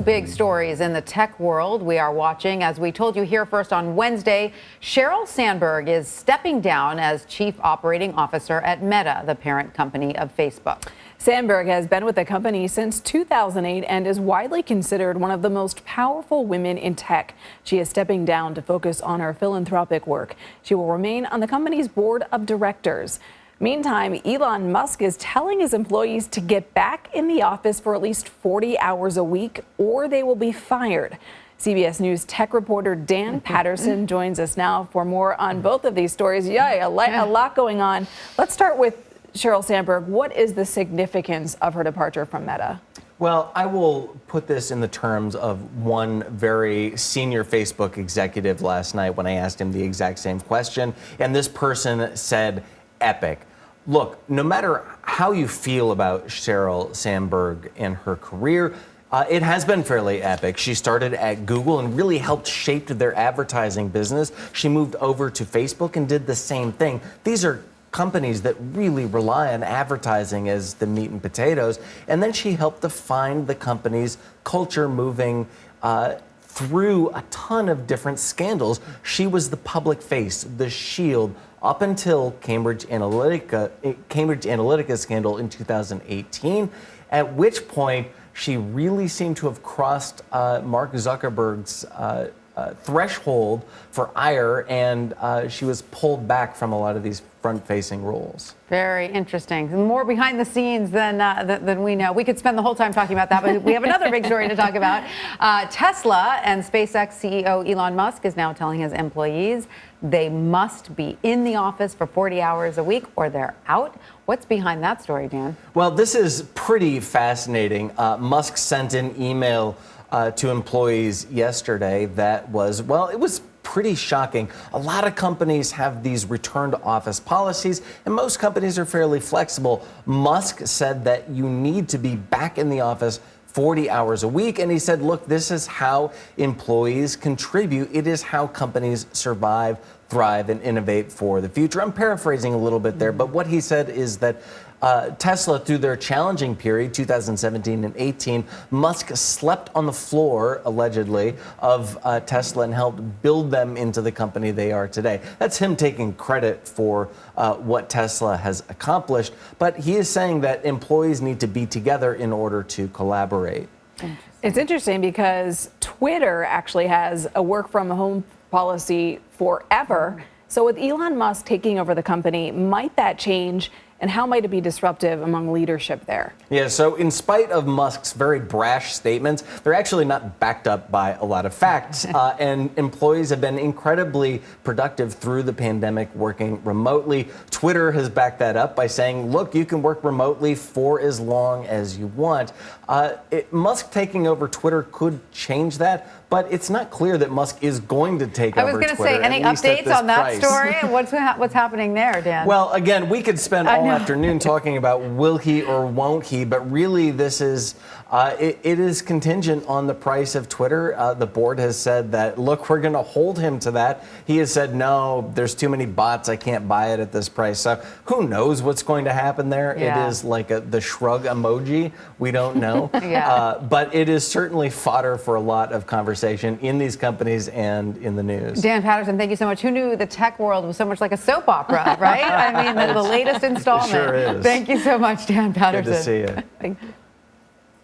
big stories in the tech world we are watching. As we told you here first on Wednesday, Sheryl Sandberg is stepping down as chief operating officer at Meta, the parent company of Facebook. Sandberg has been with the company since 2008 and is widely considered one of the most powerful women in tech. She is stepping down to focus on her philanthropic work. She will remain on the company's board of directors. Meantime, Elon Musk is telling his employees to get back in the office for at least 40 hours a week or they will be fired. CBS News tech reporter Dan Patterson joins us now for more on both of these stories. Yeah, a lot going on. Let's start with Sheryl Sandberg. What is the significance of her departure from Meta? Well, I will put this in the terms of one very senior Facebook executive last night when I asked him the exact same question. And this person said, epic. Look, no matter how you feel about Sheryl Sandberg and her career, it has been fairly epic. She started at Google and really helped shape their advertising business. She moved over to Facebook and did the same thing. These are companies that really rely on advertising as the meat and potatoes. And then she helped define the company's culture moving through a ton of different scandals. She was the public face, the shield, up until Cambridge Analytica scandal in 2018, at which point she really seemed to have crossed Mark Zuckerberg's threshold for ire, and she was pulled back from a lot of these front-facing roles. Very interesting. More behind the scenes than we know. We could spend the whole time talking about that, but we have another big story to talk about. Tesla and SpaceX CEO Elon Musk is now telling his employees they must be in the office for 40 hours a week or they're out. What's behind that story, Dan? Well, this is pretty fascinating. Musk sent an email to employees yesterday that was, well, it was pretty shocking. A lot of companies have these return to office policies, and most companies are fairly flexible. Musk said that you need to be back in the office 40 hours a week. And he said, look, this is how employees contribute. It is how companies survive, thrive, and innovate for the future. I'm paraphrasing a little bit there, but what he said is that Tesla, through their challenging period, 2017 and 18, Musk slept on the floor, allegedly, of Tesla and helped build them into the company they are today. That's him taking credit for what Tesla has accomplished. But he is saying that employees need to be together in order to collaborate. It's interesting because Twitter actually has a work from home policy forever. So with Elon Musk taking over the company, might that change? And how might it be disruptive among leadership there? Yeah, so in spite of Musk's very brash statements, they're actually not backed up by a lot of facts. And employees have been incredibly productive through the pandemic working remotely. Twitter has backed that up by saying, look, you can work remotely for as long as you want. Musk taking over Twitter could change that, but it's not clear that Musk is going to take over Twitter. I was going to say, any updates on that story? What's happening there, Dan? Well, again, we could spend all afternoon talking about will he or won't he, but really this is, it is contingent on the price of Twitter. The board has said that, look, we're going to hold him to that. He has said, no, there's too many bots. I can't buy it at this price. So who knows what's going to happen there? Yeah. It is like the shrug emoji. We don't know. But it is certainly fodder for a lot of conversation in these companies and in the news. Dan Patterson, thank you so much. Who knew the tech world was so much like a soap opera, right? I mean, the latest installment. It sure is. Thank you so much, Dan Patterson. Good to see you. Thank you.